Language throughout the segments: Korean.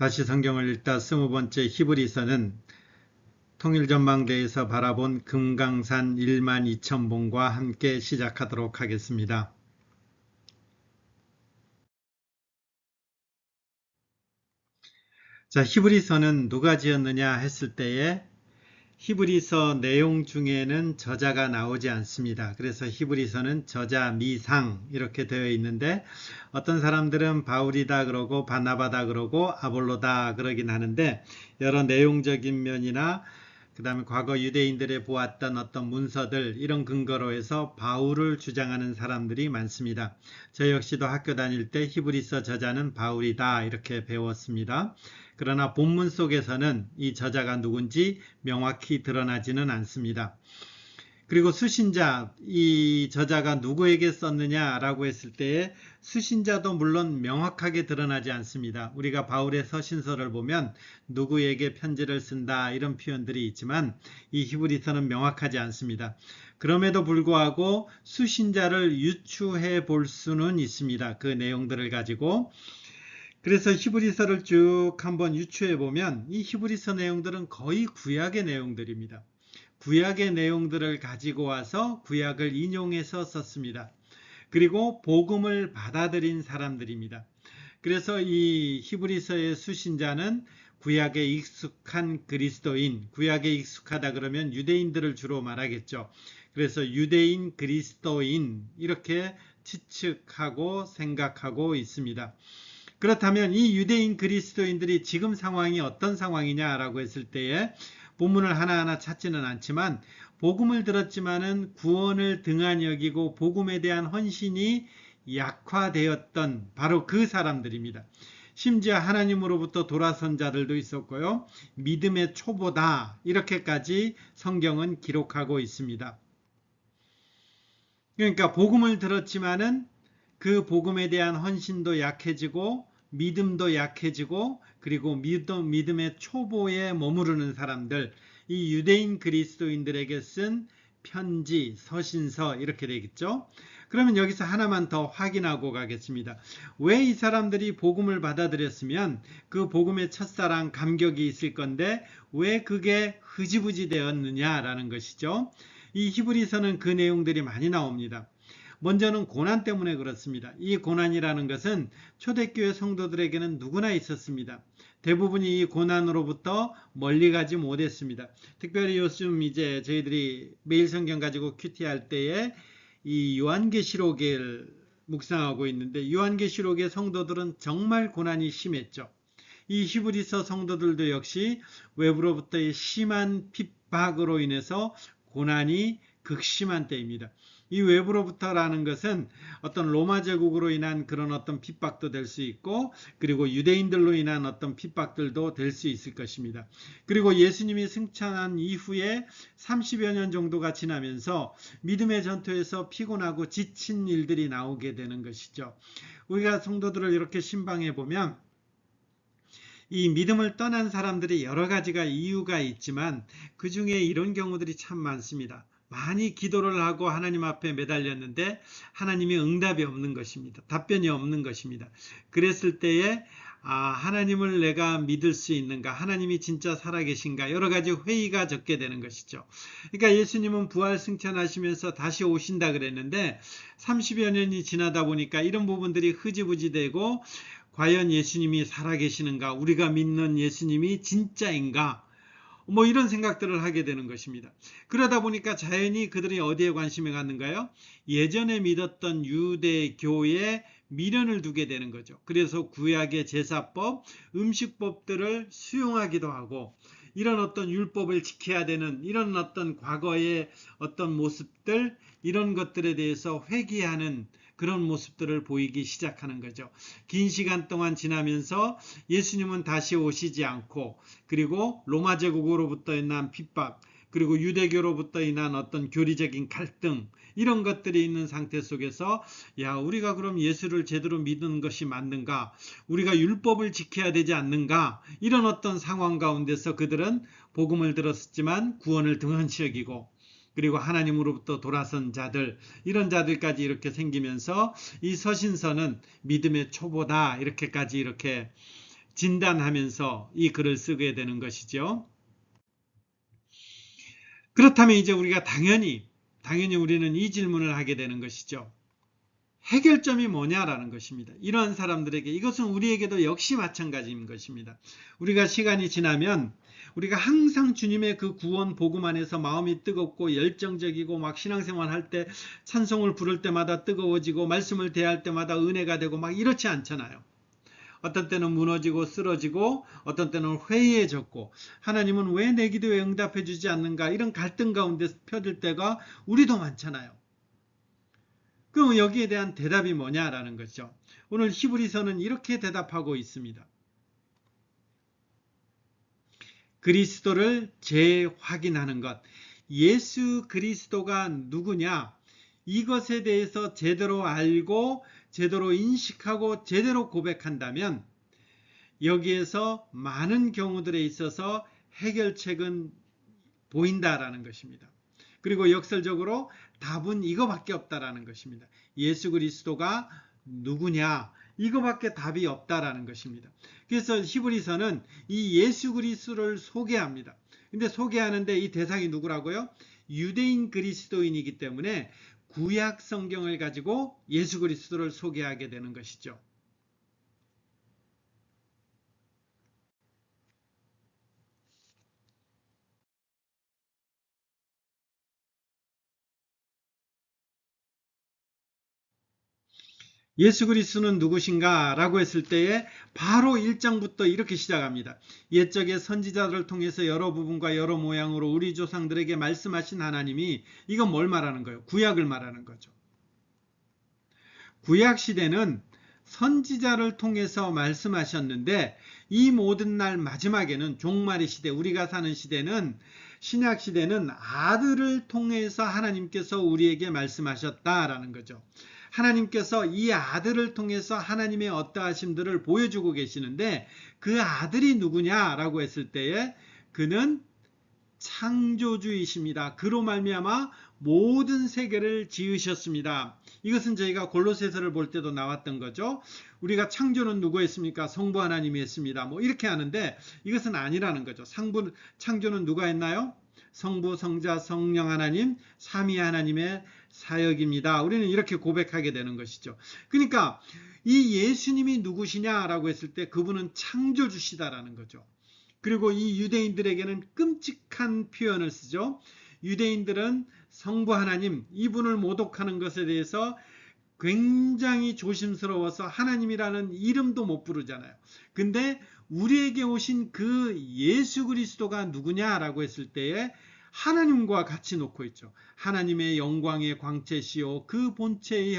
다시 성경을 읽다 20번째 히브리서는 통일전망대에서 바라본 금강산 12,000봉과 함께 시작하도록 하겠습니다. 자, 히브리서는 누가 지었느냐 했을 때에 히브리서 내용 중에는 저자가 나오지 않습니다. 그래서 히브리서는 저자 미상 이렇게 되어 있는데 어떤 사람들은 바울이다 그러고 바나바다 그러고 아볼로다 그러긴 하는데 여러 내용적인 면이나 그 다음에 과거 유대인들이 보았던 어떤 문서들 이런 근거로 해서 바울을 주장하는 사람들이 많습니다. 저 역시도 학교 다닐 때 히브리서 저자는 바울이다 이렇게 배웠습니다. 그러나 본문 속에서는 이 저자가 누군지 명확히 드러나지는 않습니다. 그리고 수신자, 이 저자가 누구에게 썼느냐라고 했을 때에 수신자도 물론 명확하게 드러나지 않습니다. 우리가 바울의 서신서를 보면 누구에게 편지를 쓴다 이런 표현들이 있지만 이 히브리서는 명확하지 않습니다. 그럼에도 불구하고 수신자를 유추해 볼 수는 있습니다. 그 내용들을 가지고. 그래서 히브리서를 쭉 한번 유추해 보면 이 히브리서 내용들은 거의 구약의 내용들입니다. 구약의 내용들을 가지고 와서 구약을 인용해서 썼습니다. 그리고 복음을 받아들인 사람들입니다. 그래서 이 히브리서의 수신자는 구약에 익숙한 그리스도인, 구약에 익숙하다 그러면 유대인들을 주로 말하겠죠. 그래서 유대인 그리스도인 이렇게 추측하고 생각하고 있습니다. 그렇다면 이 유대인 그리스도인들이 지금 상황이 어떤 상황이냐라고 했을 때에 본문을 하나하나 찾지는 않지만 복음을 들었지만은 구원을 등한히 여기고 복음에 대한 헌신이 약화되었던 바로 그 사람들입니다. 심지어 하나님으로부터 돌아선 자들도 있었고요. 믿음의 초보다 이렇게까지 성경은 기록하고 있습니다. 그러니까 복음을 들었지만은 그 복음에 대한 헌신도 약해지고 믿음도 약해지고 그리고 믿음의 초보에 머무르는 사람들, 이 유대인 그리스도인들에게 쓴 편지, 서신서 이렇게 되겠죠. 그러면 여기서 하나만 더 확인하고 가겠습니다. 왜 이 사람들이 복음을 받아들였으면 그 복음의 첫사랑 감격이 있을 건데 왜 그게 흐지부지 되었느냐라는 것이죠. 이 히브리서는 그 내용들이 많이 나옵니다. 먼저는 고난 때문에 그렇습니다. 이 고난이라는 것은 초대교회 성도들에게는 누구나 있었습니다. 대부분이 이 고난으로부터 멀리 가지 못했습니다. 특별히 요즘 이제 저희들이 매일 성경 가지고 큐티할 때에 이 요한계시록을 묵상하고 있는데 요한계시록의 성도들은 정말 고난이 심했죠. 이 히브리서 성도들도 역시 외부로부터의 심한 핍박으로 인해서 고난이 극심한 때입니다. 이 외부로부터라는 것은 어떤 로마 제국으로 인한 그런 어떤 핍박도 될 수 있고 그리고 유대인들로 인한 어떤 핍박들도 될 수 있을 것입니다. 그리고 예수님이 승천한 이후에 30여 년 정도가 지나면서 믿음의 전투에서 피곤하고 지친 일들이 나오게 되는 것이죠. 우리가 성도들을 이렇게 신방해 보면 이 믿음을 떠난 사람들이 여러 가지가 이유가 있지만 그 중에 이런 경우들이 참 많습니다. 많이 기도를 하고 하나님 앞에 매달렸는데 하나님이 응답이 없는 것입니다. 답변이 없는 것입니다. 그랬을 때에 하나님을 내가 믿을 수 있는가? 하나님이 진짜 살아계신가? 여러 가지 회의가 적게 되는 것이죠. 그러니까 예수님은 부활 승천하시면서 다시 오신다 그랬는데 30여 년이 지나다 보니까 이런 부분들이 흐지부지 되고 과연 예수님이 살아계시는가? 우리가 믿는 예수님이 진짜인가? 이런 생각들을 하게 되는 것입니다. 그러다 보니까 자연히 그들이 어디에 관심을 갖는가요? 예전에 믿었던 유대교에 미련을 두게 되는 거죠. 그래서 구약의 제사법, 음식법들을 수용하기도 하고 이런 어떤 율법을 지켜야 되는 이런 어떤 과거의 어떤 모습들 이런 것들에 대해서 회귀하는 그런 모습들을 보이기 시작하는 거죠. 긴 시간 동안 지나면서 예수님은 다시 오시지 않고 그리고 로마 제국으로부터 인한 핍박 그리고 유대교로부터 인한 어떤 교리적인 갈등 이런 것들이 있는 상태 속에서 우리가 그럼 예수를 제대로 믿는 것이 맞는가? 우리가 율법을 지켜야 되지 않는가? 이런 어떤 상황 가운데서 그들은 복음을 들었지만 구원을 등한시 여기고 그리고 하나님으로부터 돌아선 자들 이런 자들까지 이렇게 생기면서 이 서신서는 믿음의 초보다 이렇게 진단하면서 이 글을 쓰게 되는 것이죠. 그렇다면 이제 우리가 당연히 우리는 이 질문을 하게 되는 것이죠. 해결점이 뭐냐라는 것입니다. 이러한 사람들에게 이것은 우리에게도 역시 마찬가지인 것입니다. 우리가 시간이 지나면 우리가 항상 주님의 그 구원 복음 안에서 마음이 뜨겁고 열정적이고 막 신앙생활 할 때 찬송을 부를 때마다 뜨거워지고 말씀을 대할 때마다 은혜가 되고 막 이렇지 않잖아요. 어떤 때는 무너지고 쓰러지고 어떤 때는 회의해졌고 하나님은 왜 내 기도에 응답해 주지 않는가 이런 갈등 가운데 펴들 때가 우리도 많잖아요. 그럼 여기에 대한 대답이 뭐냐라는 거죠. 오늘 히브리서는 이렇게 대답하고 있습니다. 그리스도를 재확인하는 것. 예수 그리스도가 누구냐? 이것에 대해서 제대로 알고 제대로 인식하고 제대로 고백한다면 여기에서 많은 경우들에 있어서 해결책은 보인다라는 것입니다. 그리고 역설적으로 답은 이거밖에 없다라는 것입니다. 예수 그리스도가 누구냐? 이거밖에 답이 없다라는 것입니다. 그래서 히브리서는 이 예수 그리스도를 소개합니다. 근데 소개하는데 이 대상이 누구라고요? 유대인 그리스도인이기 때문에 구약 성경을 가지고 예수 그리스도를 소개하게 되는 것이죠. 예수 그리스도는 누구신가? 라고 했을 때에 바로 1장부터 이렇게 시작합니다. 옛적의 선지자들을 통해서 여러 부분과 여러 모양으로 우리 조상들에게 말씀하신 하나님이 이건 뭘 말하는 거예요? 구약을 말하는 거죠. 구약 시대는 선지자를 통해서 말씀하셨는데 이 모든 날 마지막에는 종말의 시대, 우리가 사는 시대는 신약 시대는 아들을 통해서 하나님께서 우리에게 말씀하셨다라는 거죠. 하나님께서 이 아들을 통해서 하나님의 어떠하심들을 보여주고 계시는데 그 아들이 누구냐라고 했을 때에 그는 창조주이십니다. 그로 말미암아 모든 세계를 지으셨습니다. 이것은 저희가 골로새서를 볼 때도 나왔던 거죠. 우리가 창조는 누구 했습니까? 성부 하나님이 했습니다. 뭐 이렇게 하는데 이것은 아니라는 거죠. 창조는 누가 했나요? 성부, 성자, 성령 하나님, 삼위 하나님의 사역입니다. 우리는 이렇게 고백하게 되는 것이죠. 그러니까 이 예수님이 누구시냐라고 했을 때 그분은 창조주시다라는 거죠. 그리고 이 유대인들에게는 끔찍한 표현을 쓰죠. 유대인들은 성부 하나님, 이분을 모독하는 것에 대해서 굉장히 조심스러워서 하나님이라는 이름도 못 부르잖아요. 근데 우리에게 오신 그 예수 그리스도가 누구냐라고 했을 때에 하나님과 같이 놓고 있죠. 하나님의 영광의 광채시요 그 본체의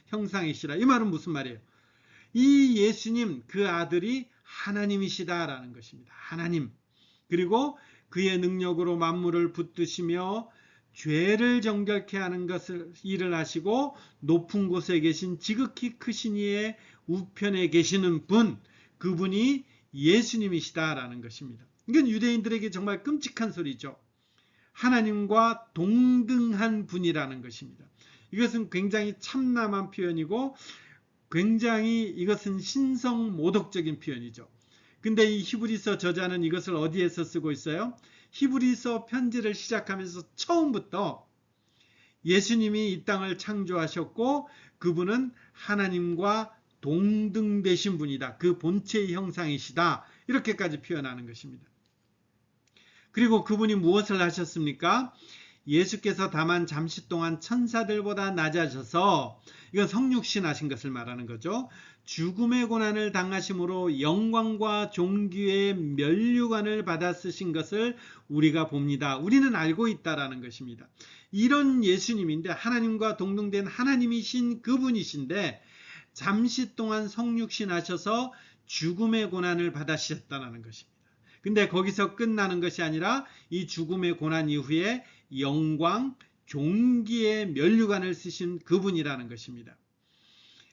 형상이시라. 이 말은 무슨 말이에요? 이 예수님 그 아들이 하나님이시다라는 것입니다. 하나님. 그리고 그의 능력으로 만물을 붙드시며 죄를 정결케 하는 것을 일을 하시고 높은 곳에 계신 지극히 크신 이의 우편에 계시는 분, 그분이 예수님이시다라는 것입니다. 이건 유대인들에게 정말 끔찍한 소리죠. 하나님과 동등한 분이라는 것입니다. 이것은 굉장히 참남한 표현이고 굉장히 이것은 신성 모독적인 표현이죠. 근데 이 히브리서 저자는 이것을 어디에서 쓰고 있어요? 히브리서 편지를 시작하면서 처음부터 예수님이 이 땅을 창조하셨고 그분은 하나님과 동등되신 분이다. 그 본체의 형상이시다. 이렇게까지 표현하는 것입니다. 그리고 그분이 무엇을 하셨습니까? 예수께서 다만 잠시 동안 천사들보다 낮아져서 이건 성육신 하신 것을 말하는 거죠. 죽음의 고난을 당하심으로 영광과 존귀의 면류관을 받아 쓰신 것을 우리가 봅니다. 우리는 알고 있다라는 것입니다. 이런 예수님인데 하나님과 동등된 하나님이신 그분이신데 잠시 동안 성육신 하셔서 죽음의 고난을 받으셨다는 것입니다. 근데 거기서 끝나는 것이 아니라 이 죽음의 고난 이후에 영광, 존귀의 면류관을 쓰신 그분이라는 것입니다.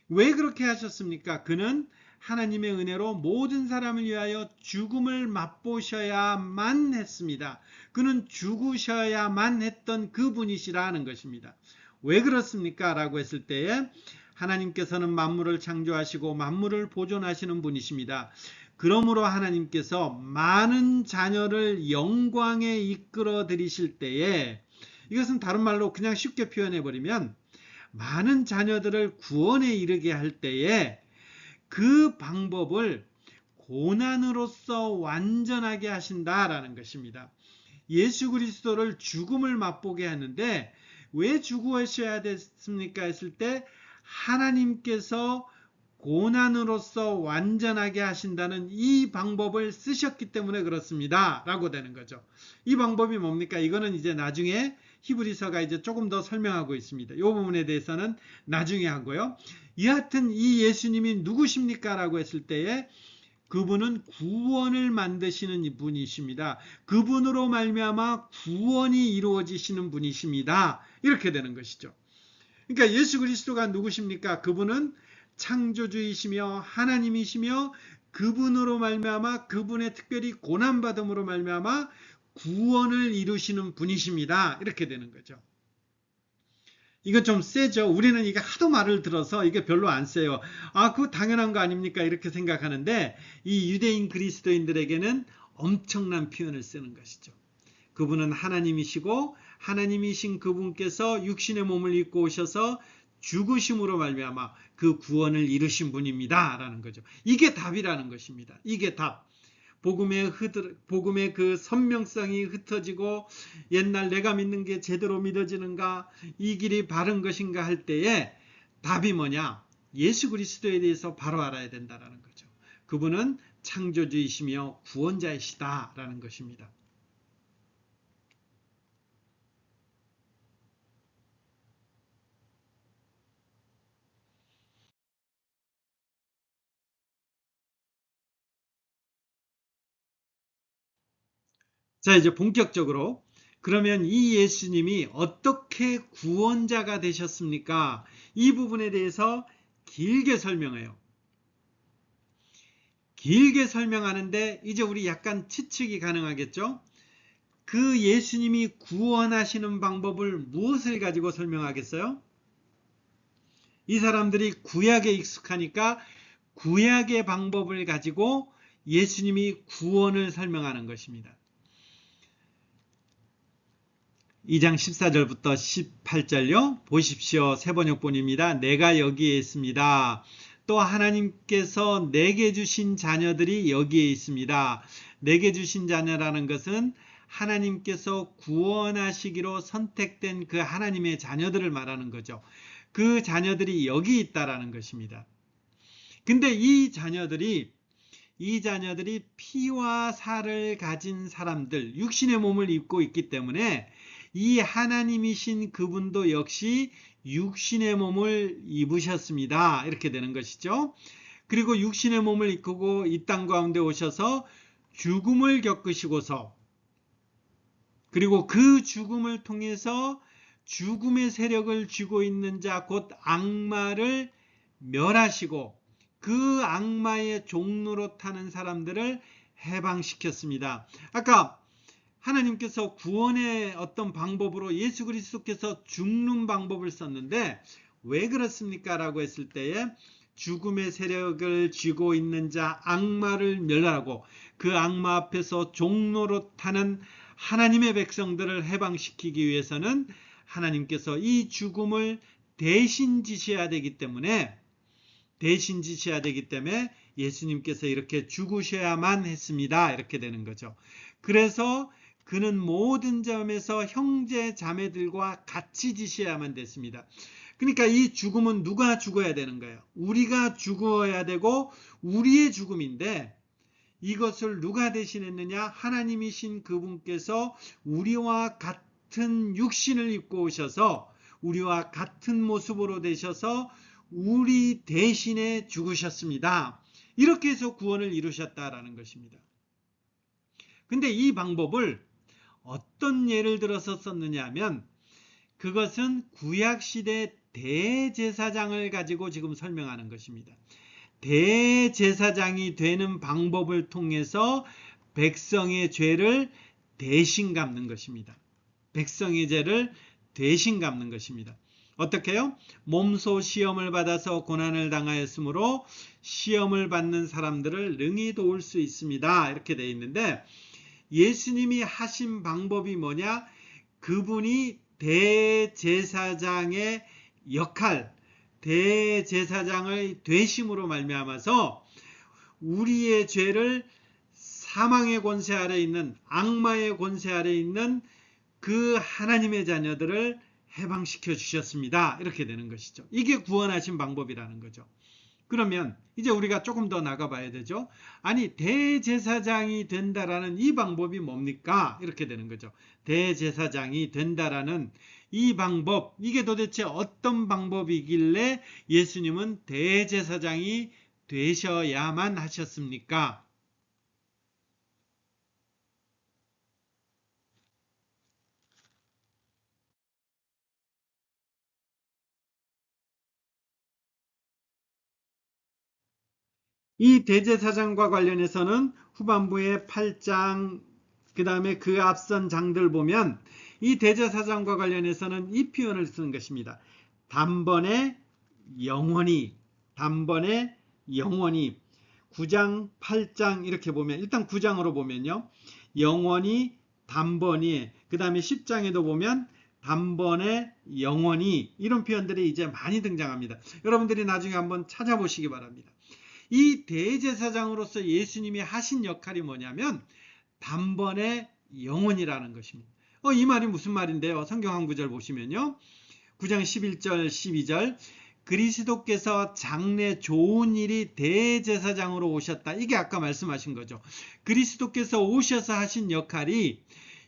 왜 그렇게 하셨습니까? 그는 하나님의 은혜로 모든 사람을 위하여 죽음을 맛보셔야만 했습니다. 그는 죽으셔야만 했던 그분이시라는 것입니다. 왜 그렇습니까? 라고 했을 때에 하나님께서는 만물을 창조하시고 만물을 보존하시는 분이십니다. 그러므로 하나님께서 많은 자녀를 영광에 이끌어 들이실 때에, 이것은 다른 말로 그냥 쉽게 표현해 버리면 많은 자녀들을 구원에 이르게 할 때에 그 방법을 고난으로서 완전하게 하신다라는 것입니다. 예수 그리스도를 죽음을 맛보게 하는데 왜 죽으셔야 됐습니까 했을 때 하나님께서 고난으로서 완전하게 하신다는 이 방법을 쓰셨기 때문에 그렇습니다 라고 되는 거죠. 이 방법이 뭡니까? 이거는 이제 나중에 히브리서가 이제 조금 더 설명하고 있습니다. 이 부분에 대해서는 나중에 하고요. 여하튼 이 예수님이 누구십니까? 라고 했을 때에 그분은 구원을 만드시는 분이십니다. 그분으로 말미암아 구원이 이루어지시는 분이십니다. 이렇게 되는 것이죠. 그러니까 예수 그리스도가 누구십니까? 그분은 창조주이시며 하나님이시며 그분으로 말미암아 그분의 특별히 고난받음으로 말미암아 구원을 이루시는 분이십니다. 이렇게 되는 거죠. 이건 좀 세죠. 우리는 이게 하도 말을 들어서 이게 별로 안 세요. 아, 그거 당연한 거 아닙니까? 이렇게 생각하는데 이 유대인 그리스도인들에게는 엄청난 표현을 쓰는 것이죠. 그분은 하나님이시고 하나님이신 그분께서 육신의 몸을 입고 오셔서 죽으심으로 말미암아 그 구원을 이루신 분입니다. 라는 거죠. 이게 답이라는 것입니다. 이게 답. 복음의 그 선명성이 흩어지고 옛날 내가 믿는 게 제대로 믿어지는가, 이 길이 바른 것인가 할 때에 답이 뭐냐? 예수 그리스도에 대해서 바로 알아야 된다는 거죠. 그분은 창조주이시며 구원자이시다라는 것입니다. 자, 이제 본격적으로 그러면 이 예수님이 어떻게 구원자가 되셨습니까? 이 부분에 대해서 길게 설명해요. 길게 설명하는데 이제 우리 약간 추측이 가능하겠죠? 그 예수님이 구원하시는 방법을 무엇을 가지고 설명하겠어요? 이 사람들이 구약에 익숙하니까 구약의 방법을 가지고 예수님이 구원을 설명하는 것입니다. 2장 14절부터 18절요. 보십시오. 세번역본입니다. 내가 여기에 있습니다. 또 하나님께서 내게 주신 자녀들이 여기에 있습니다. 내게 주신 자녀라는 것은 하나님께서 구원하시기로 선택된 그 하나님의 자녀들을 말하는 거죠. 그 자녀들이 여기 있다라는 것입니다. 근데 이 자녀들이 피와 살을 가진 사람들, 육신의 몸을 입고 있기 때문에 이 하나님이신 그분도 역시 육신의 몸을 입으셨습니다. 이렇게 되는 것이죠. 그리고 육신의 몸을 입고 이 땅 가운데 오셔서 죽음을 겪으시고서 그리고 그 죽음을 통해서 죽음의 세력을 쥐고 있는 자 곧 악마를 멸하시고 그 악마의 종로로 타는 사람들을 해방시켰습니다. 아까 하나님께서 구원의 어떤 방법으로 예수 그리스도께서 죽는 방법을 썼는데 왜 그렇습니까? 라고 했을 때에 죽음의 세력을 쥐고 있는 자 악마를 멸하고 그 악마 앞에서 종로로 타는 하나님의 백성들을 해방시키기 위해서는 하나님께서 이 죽음을 대신 지셔야 되기 때문에 예수님께서 이렇게 죽으셔야만 했습니다. 이렇게 되는 거죠. 그래서 그는 모든 점에서 형제 자매들과 같이 지셔야만 됐습니다. 그러니까 이 죽음은 누가 죽어야 되는 거예요? 우리가 죽어야 되고 우리의 죽음인데 이것을 누가 대신했느냐? 하나님이신 그분께서 우리와 같은 육신을 입고 오셔서 우리와 같은 모습으로 되셔서 우리 대신에 죽으셨습니다. 이렇게 해서 구원을 이루셨다라는 것입니다. 근데 이 방법을 어떤 예를 들어서 썼느냐 하면 그것은 구약시대 대제사장을 가지고 지금 설명하는 것입니다. 대제사장이 되는 방법을 통해서 백성의 죄를 대신 갚는 것입니다. 백성의 죄를 대신 갚는 것입니다. 어떻게요? 몸소 시험을 받아서 고난을 당하였으므로 시험을 받는 사람들을 능히 도울 수 있습니다. 이렇게 되어 있는데 예수님이 하신 방법이 뭐냐? 그분이 대제사장의 역할, 대제사장의 되심으로 말미암아서 우리의 죄를 사망의 권세 아래 있는 악마의 권세 아래 있는 그 하나님의 자녀들을 해방시켜 주셨습니다. 이렇게 되는 것이죠. 이게 구원하신 방법이라는 거죠. 그러면 이제 우리가 조금 더 나가봐야 되죠. 아니 대제사장이 된다라는 이 방법이 뭡니까? 이렇게 되는 거죠. 대제사장이 된다라는 이 방법, 이게 도대체 어떤 방법이길래 예수님은 대제사장이 되셔야만 하셨습니까? 이 대제사장과 관련해서는 후반부의 8장, 그 다음에 그 앞선 장들 보면 이 대제사장과 관련해서는 이 표현을 쓰는 것입니다. 단번에 영원히, 단번에 영원히. 9장, 8장 이렇게 보면, 일단 9장으로 보면요. 영원히, 단번에, 그 다음에 10장에도 보면 단번에 영원히, 이런 표현들이 이제 많이 등장합니다. 여러분들이 나중에 한번 찾아보시기 바랍니다. 이 대제사장으로서 예수님이 하신 역할이 뭐냐면 단번에 영원이라는 것입니다. 이 말이 무슨 말인데요? 성경 한 구절 보시면요. 9장 11절 12절 그리스도께서 장래 좋은 일이 대제사장으로 오셨다. 이게 아까 말씀하신 거죠. 그리스도께서 오셔서 하신 역할이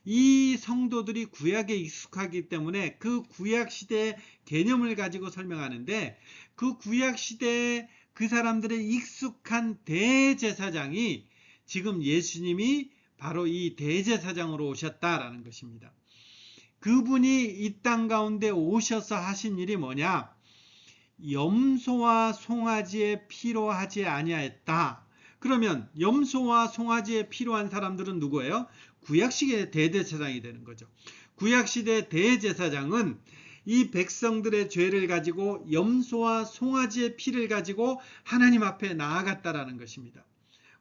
이 성도들이 구약에 익숙하기 때문에 그 구약 시대의 개념을 가지고 설명하는데 그 구약 시대의 그 사람들의 익숙한 대제사장이 지금 예수님이 바로 이 대제사장으로 오셨다라는 것입니다. 그분이 이 땅 가운데 오셔서 하신 일이 뭐냐? 염소와 송아지에 피로 하지 아니하였다. 그러면 염소와 송아지에 필요한 사람들은 누구예요? 구약시대 대제사장이 되는 거죠. 구약시대 대제사장은 이 백성들의 죄를 가지고 염소와 송아지의 피를 가지고 하나님 앞에 나아갔다라는 것입니다.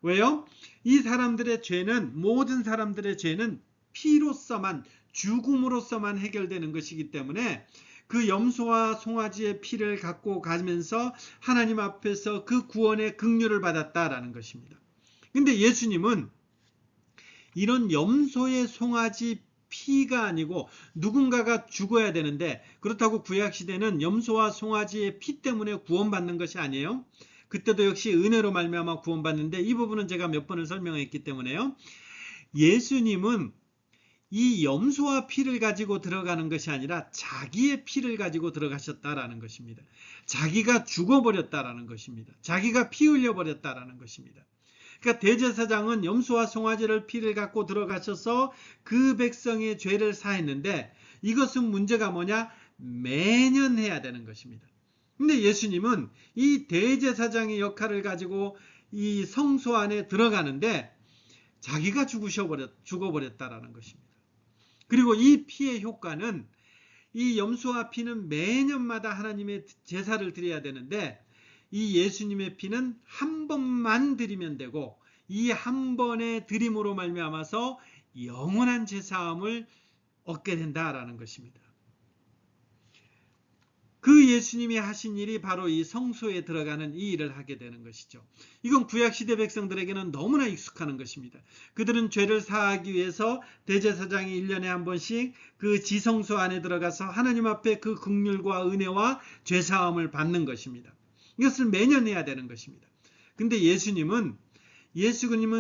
왜요? 이 사람들의 죄는, 모든 사람들의 죄는 피로서만, 죽음으로서만 해결되는 것이기 때문에 그 염소와 송아지의 피를 갖고 가면서 하나님 앞에서 그 구원의 긍휼을 받았다라는 것입니다. 근데 예수님은 이런 염소의 송아지 피가 아니고 누군가가 죽어야 되는데, 그렇다고 구약시대는 염소와 송아지의 피 때문에 구원받는 것이 아니에요. 그때도 역시 은혜로 말미암아 구원받는데, 이 부분은 제가 몇 번을 설명했기 때문에요. 예수님은 이 염소와 피를 가지고 들어가는 것이 아니라 자기의 피를 가지고 들어가셨다라는 것입니다. 자기가 죽어버렸다라는 것입니다. 자기가 피 흘려버렸다라는 것입니다. 그러니까 대제사장은 염소와 송아지를 피를 갖고 들어가셔서 그 백성의 죄를 사했는데, 이것은 문제가 뭐냐? 매년 해야 되는 것입니다. 근데 예수님은 이 대제사장의 역할을 가지고 이 성소 안에 들어가는데 자기가 죽어버렸다라는 것입니다. 그리고 이 피의 효과는, 이 염소와 피는 매년마다 하나님의 제사를 드려야 되는데 이 예수님의 피는 한 번만 드리면 되고, 이 한 번의 드림으로 말미암아서 영원한 제사함을 얻게 된다라는 것입니다. 그 예수님이 하신 일이 바로 이 성소에 들어가는 이 일을 하게 되는 것이죠. 이건 구약시대 백성들에게는 너무나 익숙한 것입니다. 그들은 죄를 사하기 위해서 대제사장이 1년에 한 번씩 그 지성소 안에 들어가서 하나님 앞에 그 긍휼과 은혜와 죄사함을 받는 것입니다. 이것을 매년 해야 되는 것입니다. 근데 예수님은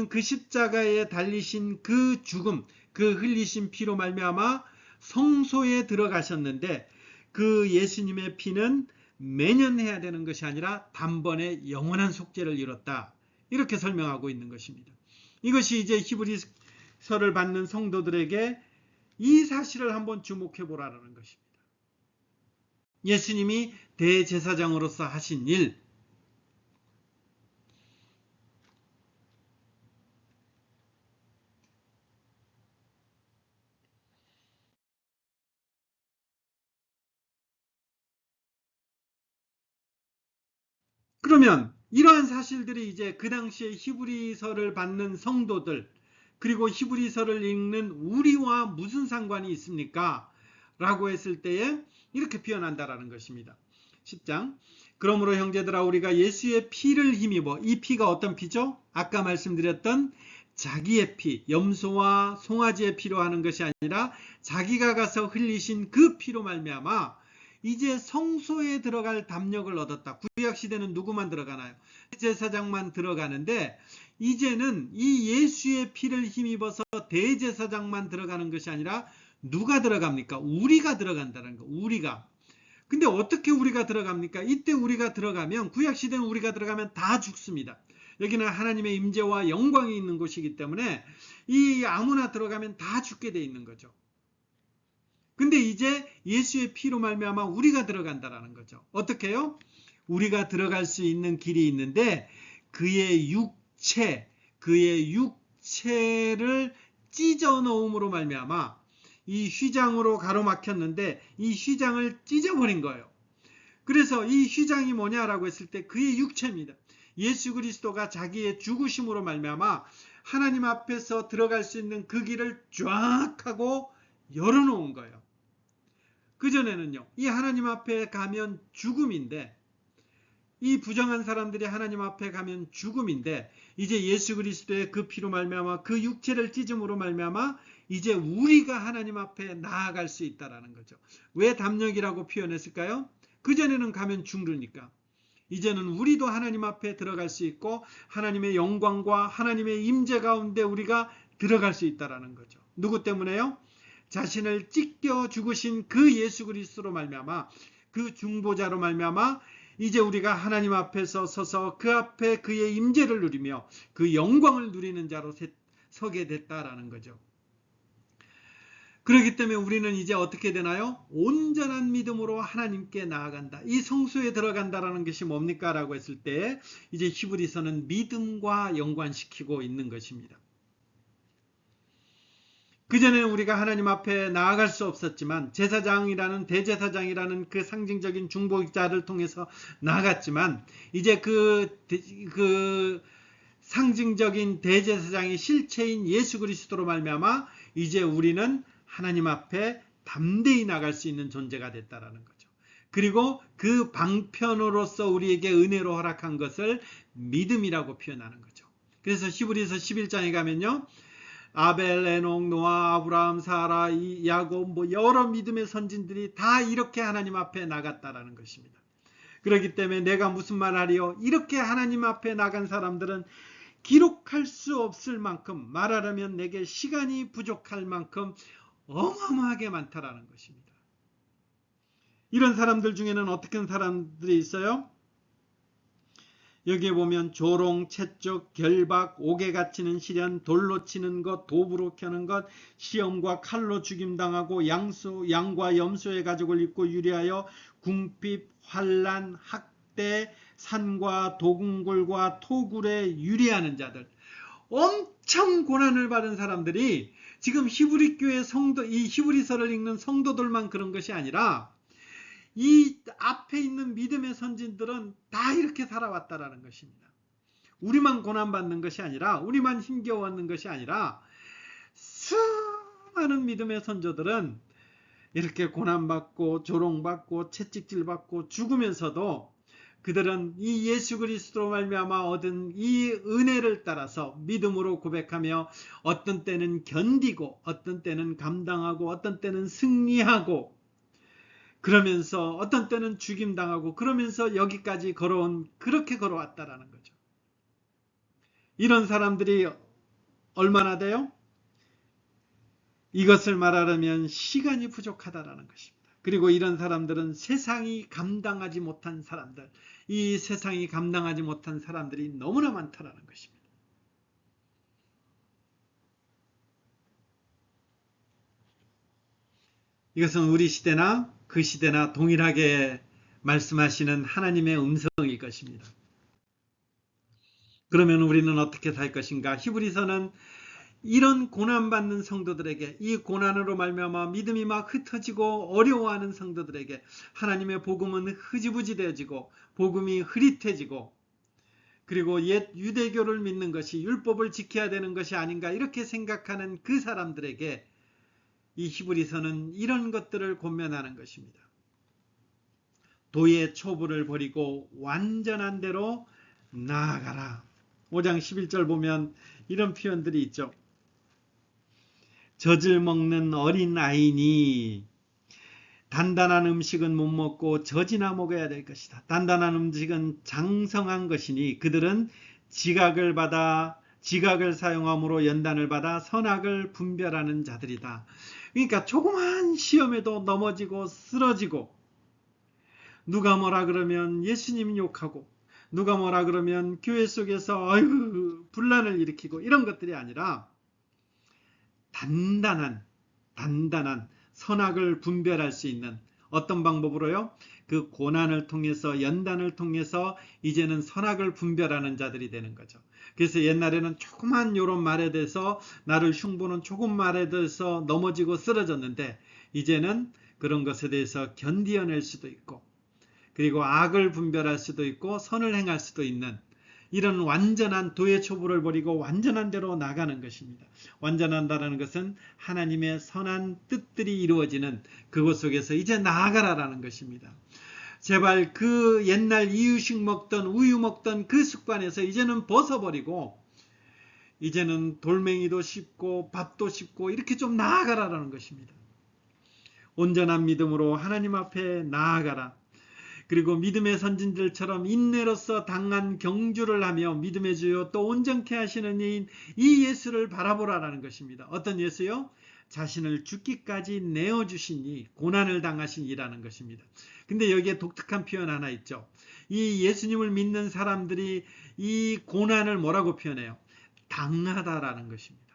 그 십자가에 달리신 그 죽음, 그 흘리신 피로 말미암아 성소에 들어가셨는데, 그 예수님의 피는 매년 해야 되는 것이 아니라 단번에 영원한 속죄를 이뤘다. 이렇게 설명하고 있는 것입니다. 이것이 이제 히브리서를 받는 성도들에게 이 사실을 한번 주목해 보라는 것입니다. 예수님이 대제사장으로서 하신 일, 그러면 이러한 사실들이 이제 그 당시에 히브리서를 받는 성도들, 그리고 히브리서를 읽는 우리와 무슨 상관이 있습니까? 라고 했을 때에 이렇게 표현한다라는 것입니다. 10장. 그러므로 형제들아, 우리가 예수의 피를 힘입어, 이 피가 어떤 피죠? 아까 말씀드렸던 자기의 피, 염소와 송아지의 피로 하는 것이 아니라 자기가 가서 흘리신 그 피로 말미암아 이제 성소에 들어갈 담력을 얻었다. 구약시대는 누구만 들어가나요? 제사장만 들어가는데, 이제는 이 예수의 피를 힘입어서 대제사장만 들어가는 것이 아니라 누가 들어갑니까? 우리가 들어간다는 거. 우리가. 근데 어떻게 우리가 들어갑니까? 이때 우리가 들어가면, 구약시대는 우리가 들어가면 다 죽습니다. 여기는 하나님의 임재와 영광이 있는 곳이기 때문에 이 아무나 들어가면 다 죽게 돼 있는 거죠. 근데 이제 예수의 피로 말미암아 우리가 들어간다라는 거죠. 어떻게요? 우리가 들어갈 수 있는 길이 있는데 그의 육체를 찢어 놓음으로 말미암아 이 휘장으로 가로막혔는데 이 휘장을 찢어버린 거예요. 그래서 이 휘장이 뭐냐라고 했을 때 그의 육체입니다. 예수 그리스도가 자기의 죽으심으로 말미암아 하나님 앞에서 들어갈 수 있는 그 길을 쫙 하고 열어놓은 거예요. 그전에는요, 이 하나님 앞에 가면 죽음인데, 이 부정한 사람들이 하나님 앞에 가면 죽음인데, 이제 예수 그리스도의 그 피로 말미암아 그 육체를 찢음으로 말미암아 이제 우리가 하나님 앞에 나아갈 수 있다라는 거죠. 왜 담력이라고 표현했을까요? 그전에는 가면 죽으니까. 이제는 우리도 하나님 앞에 들어갈 수 있고 하나님의 영광과 하나님의 임재 가운데 우리가 들어갈 수 있다라는 거죠. 누구 때문에요? 자신을 찢겨 죽으신 그 예수 그리스도로 말미암아, 그 중보자로 말미암아 이제 우리가 하나님 앞에서 서서 그 앞에 그의 임재를 누리며 그 영광을 누리는 자로 서게 됐다라는 거죠. 그렇기 때문에 우리는 이제 어떻게 되나요? 온전한 믿음으로 하나님께 나아간다. 이 성소에 들어간다라는 것이 뭡니까? 라고 했을 때 이제 히브리서는 믿음과 연관시키고 있는 것입니다. 그전에는 우리가 하나님 앞에 나아갈 수 없었지만 제사장이라는 대제사장이라는 그 상징적인 중보자를 통해서 나아갔지만 이제 그 상징적인 대제사장의 실체인 예수 그리스도로 말미암아 이제 우리는 하나님 앞에 담대히 나갈 수 있는 존재가 됐다라는 거죠. 그리고 그 방편으로서 우리에게 은혜로 허락한 것을 믿음이라고 표현하는 거죠. 그래서 히브리서 11장에 가면요, 아벨, 에녹, 노아, 아브라함, 사라, 야곱 여러 믿음의 선진들이 다 이렇게 하나님 앞에 나갔다라는 것입니다. 그렇기 때문에 내가 무슨 말하리요? 이렇게 하나님 앞에 나간 사람들은 기록할 수 없을 만큼, 말하려면 내게 시간이 부족할 만큼 어마어마하게 많다라는 것입니다. 이런 사람들 중에는 어떻게 사람들이 있어요? 여기에 보면 조롱, 채찍, 결박, 옥에 갇히는 시련, 돌로 치는 것, 도부로 켜는 것, 시험과 칼로 죽임당하고 양과 염소의 가죽을 입고 유리하여 궁핍, 환난, 학대, 산과 도궁굴과 토굴에 유리하는 자들, 엄청 고난을 받은 사람들이 지금 히브리 교회 성도, 이 히브리서를 읽는 성도들만 그런 것이 아니라 이 앞에 있는 믿음의 선진들은 다 이렇게 살아왔다라는 것입니다. 우리만 고난받는 것이 아니라, 우리만 힘겨워하는 것이 아니라 수많은 믿음의 선조들은 이렇게 고난받고 조롱받고 채찍질받고 죽으면서도 그들은 이 예수 그리스도로 말미암아 얻은 이 은혜를 따라서 믿음으로 고백하며 어떤 때는 견디고 어떤 때는 감당하고 어떤 때는 승리하고 그러면서 어떤 때는 죽임당하고 그러면서 여기까지 그렇게 걸어왔다라는 거죠. 이런 사람들이 얼마나 돼요? 이것을 말하려면 시간이 부족하다라는 것입니다. 그리고 이런 사람들은 세상이 감당하지 못한 사람들, 이 세상이 감당하지 못한 사람들이 너무나 많다라는 것입니다. 이것은 우리 시대나 그 시대나 동일하게 말씀하시는 하나님의 음성일 것입니다. 그러면 우리는 어떻게 살 것인가? 히브리서는 이런 고난받는 성도들에게, 이 고난으로 말미암아 믿음이 막 흩어지고 어려워하는 성도들에게 하나님의 복음은 흐지부지 되어지고 복음이 흐릿해지고, 그리고 옛 유대교를 믿는 것이 율법을 지켜야 되는 것이 아닌가 이렇게 생각하는 그 사람들에게 이 히브리서는 이런 것들을 권면하는 것입니다. 도의 초보를 버리고 완전한 대로 나아가라. 5장 11절 보면 이런 표현들이 있죠. 젖을 먹는 어린 아이니 단단한 음식은 못 먹고 젖이나 먹어야 될 것이다. 단단한 음식은 장성한 것이니 그들은 지각을 사용함으로 연단을 받아 선악을 분별하는 자들이다. 그러니까 조그만 시험에도 넘어지고 쓰러지고, 누가 뭐라 그러면 예수님 욕하고, 누가 뭐라 그러면 교회 속에서 분란을 일으키고, 이런 것들이 아니라 단단한 선악을 분별할 수 있는, 어떤 방법으로요? 그 고난을 통해서, 연단을 통해서 이제는 선악을 분별하는 자들이 되는 거죠. 그래서 옛날에는 조그만 요런 말에 대해서, 나를 흉보는 조금 말에 대해서 넘어지고 쓰러졌는데, 이제는 그런 것에 대해서 견디어낼 수도 있고, 그리고 악을 분별할 수도 있고 선을 행할 수도 있는, 이런 완전한 도의 초보를 버리고 완전한 대로 나가는 것입니다. 완전한다는 것은 하나님의 선한 뜻들이 이루어지는 그곳 속에서 이제 나아가라라는 것입니다. 제발 그 옛날 이유식 먹던 우유 먹던 그 습관에서 이제는 벗어버리고, 이제는 돌멩이도 씹고 밥도 씹고 이렇게 좀 나아가라라는 것입니다. 온전한 믿음으로 하나님 앞에 나아가라. 그리고 믿음의 선진들처럼 인내로서 당한 경주를 하며 믿음의 주요 또 온전케 하시는 이인 이 예수를 바라보라라는 것입니다. 어떤 예수요? 자신을 죽기까지 내어주시니 고난을 당하신 이라는 것입니다. 근데 여기에 독특한 표현 하나 있죠. 이 예수님을 믿는 사람들이 이 고난을 뭐라고 표현해요? 당하다라는 것입니다.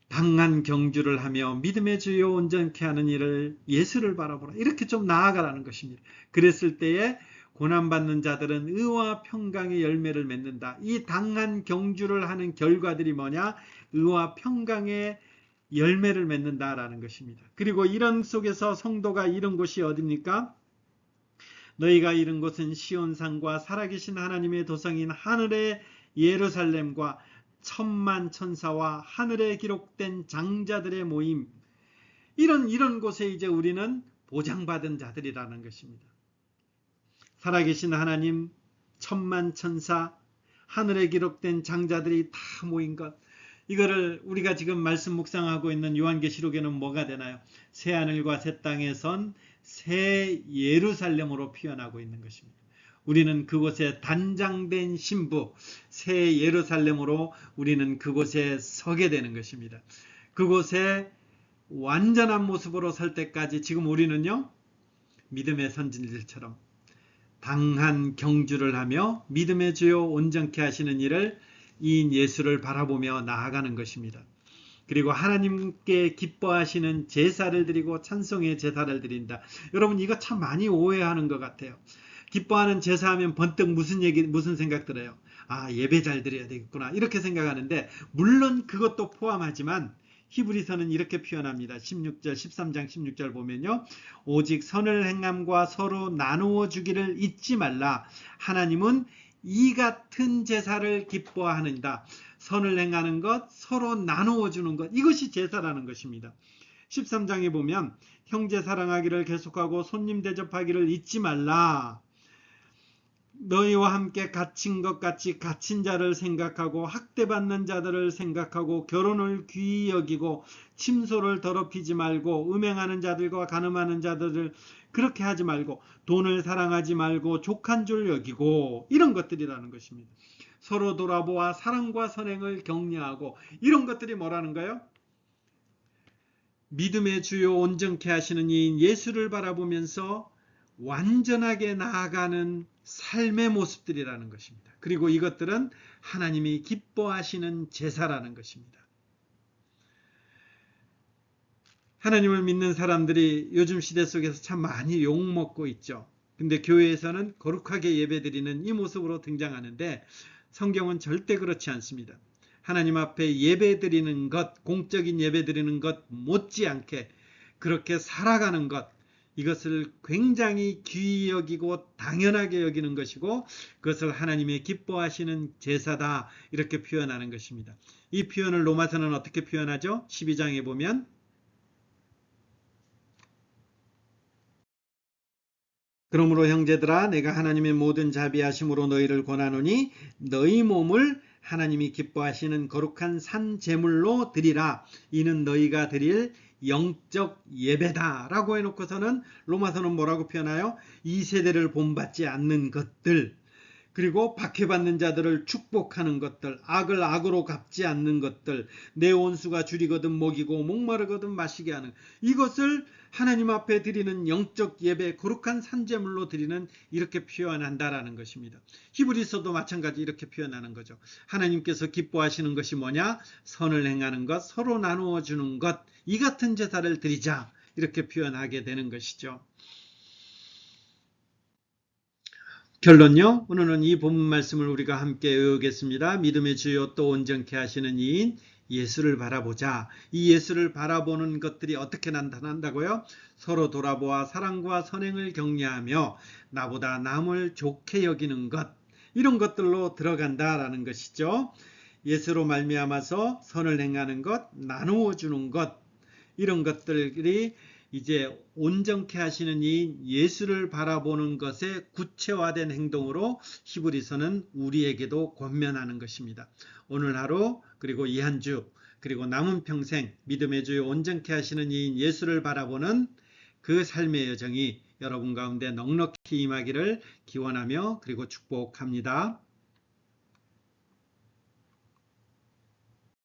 당한 경주를 하며 믿음의 주요 온전케 하는 이를 예수를 바라보라. 이렇게 좀 나아가라는 것입니다. 그랬을 때에 고난받는 자들은 의와 평강의 열매를 맺는다. 이 당한 경주를 하는 결과들이 뭐냐? 의와 평강의 열매를 맺는다라는 것입니다. 그리고 이런 속에서 성도가 이른 곳이 어디입니까? 너희가 이른 곳은 시온산과 살아계신 하나님의 도성인 하늘의 예루살렘과 천만 천사와 하늘에 기록된 장자들의 모임, 이런 곳에 이제 우리는 보장받은 자들이라는 것입니다. 살아계신 하나님, 천만 천사, 하늘에 기록된 장자들이 다 모인 것, 이거를 우리가 지금 말씀 묵상하고 있는 요한계시록에는 뭐가 되나요? 새 하늘과 새 땅에 선 새 예루살렘으로 표현하고 있는 것입니다. 우리는 그곳에 단장된 신부 새 예루살렘으로 우리는 그곳에 서게 되는 것입니다. 그곳에 완전한 모습으로 설 때까지 지금 우리는요, 믿음의 선진들처럼 당한 경주를 하며 믿음의 주요 온전케 하시는 이를 이인 예수를 바라보며 나아가는 것입니다. 그리고 하나님께 기뻐하시는 제사를 드리고 찬송의 제사를 드린다. 여러분, 이거 참 많이 오해하는 것 같아요. 기뻐하는 제사하면 번뜩 무슨 생각 들어요? 아, 예배 잘 드려야 되겠구나, 이렇게 생각하는데, 물론 그것도 포함하지만 히브리서는 이렇게 표현합니다. 13장 16절 보면요, 오직 선을 행함과 서로 나누어 주기를 잊지 말라. 하나님은 이 같은 제사를 기뻐하는다. 선을 행하는 것, 서로 나누어 주는 것, 이것이 제사라는 것입니다. 13장에 보면 형제 사랑하기를 계속하고 손님 대접하기를 잊지 말라. 너희와 함께 갇힌 것 같이 갇힌 자를 생각하고 학대받는 자들을 생각하고 결혼을 귀히 여기고 침소를 더럽히지 말고 음행하는 자들과 간음하는 자들을 그렇게 하지 말고 돈을 사랑하지 말고 족한 줄 여기고, 이런 것들이라는 것입니다. 서로 돌아보아 사랑과 선행을 격려하고, 이런 것들이 뭐라는 거예요? 믿음의 주요 온전케 하시는 이인 예수를 바라보면서 완전하게 나아가는 삶의 모습들이라는 것입니다. 그리고 이것들은 하나님이 기뻐하시는 제사라는 것입니다. 하나님을 믿는 사람들이 요즘 시대 속에서 참 많이 욕먹고 있죠. 근데 교회에서는 거룩하게 예배드리는 이 모습으로 등장하는데 성경은 절대 그렇지 않습니다. 하나님 앞에 예배 드리는 것, 공적인 예배 드리는 것 못지않게 그렇게 살아가는 것, 이것을 굉장히 귀히 여기고 당연하게 여기는 것이고 그것을 하나님의 기뻐하시는 제사다 이렇게 표현하는 것입니다. 이 표현을 로마서는 어떻게 표현하죠? 12장에 보면 그러므로 형제들아 내가 하나님의 모든 자비하심으로 너희를 권하노니 너희 몸을 하나님이 기뻐하시는 거룩한 산 제물로 드리라. 이는 너희가 드릴 영적 예배다 라고 해놓고서는 로마서는 뭐라고 표현하여 이 세대를 본받지 않는 것들, 그리고 박해받는 자들을 축복하는 것들, 악을 악으로 갚지 않는 것들, 내 온수가 줄이거든 먹이고 목마르거든 마시게 하는, 이것을 하나님 앞에 드리는 영적 예배, 거룩한 산제물로 드리는, 이렇게 표현한다라는 것입니다. 히브리서도 마찬가지 이렇게 표현하는 거죠. 하나님께서 기뻐하시는 것이 뭐냐? 선을 행하는 것, 서로 나누어 주는 것, 이 같은 제사를 드리자 이렇게 표현하게 되는 것이죠. 결론요. 오늘은 이 본문 말씀을 우리가 함께 외우겠습니다. 믿음의 주요 또 온전케 하시는 이인 예수를 바라보자. 이 예수를 바라보는 것들이 어떻게 나타난다고요? 서로 돌아보아 사랑과 선행을 격려하며 나보다 남을 좋게 여기는 것, 이런 것들로 들어간다라는 것이죠. 예수로 말미암아서 선을 행하는 것, 나누어 주는 것, 이런 것들이 이제 온전케 하시는 이 예수를 바라보는 것의 구체화된 행동으로 히브리서는 우리에게도 권면하는 것입니다. 오늘 하루, 그리고 이 한 주, 그리고 남은 평생 믿음의 주요 온전케 하시는 이 예수를 바라보는 그 삶의 여정이 여러분 가운데 넉넉히 임하기를 기원하며 그리고 축복합니다.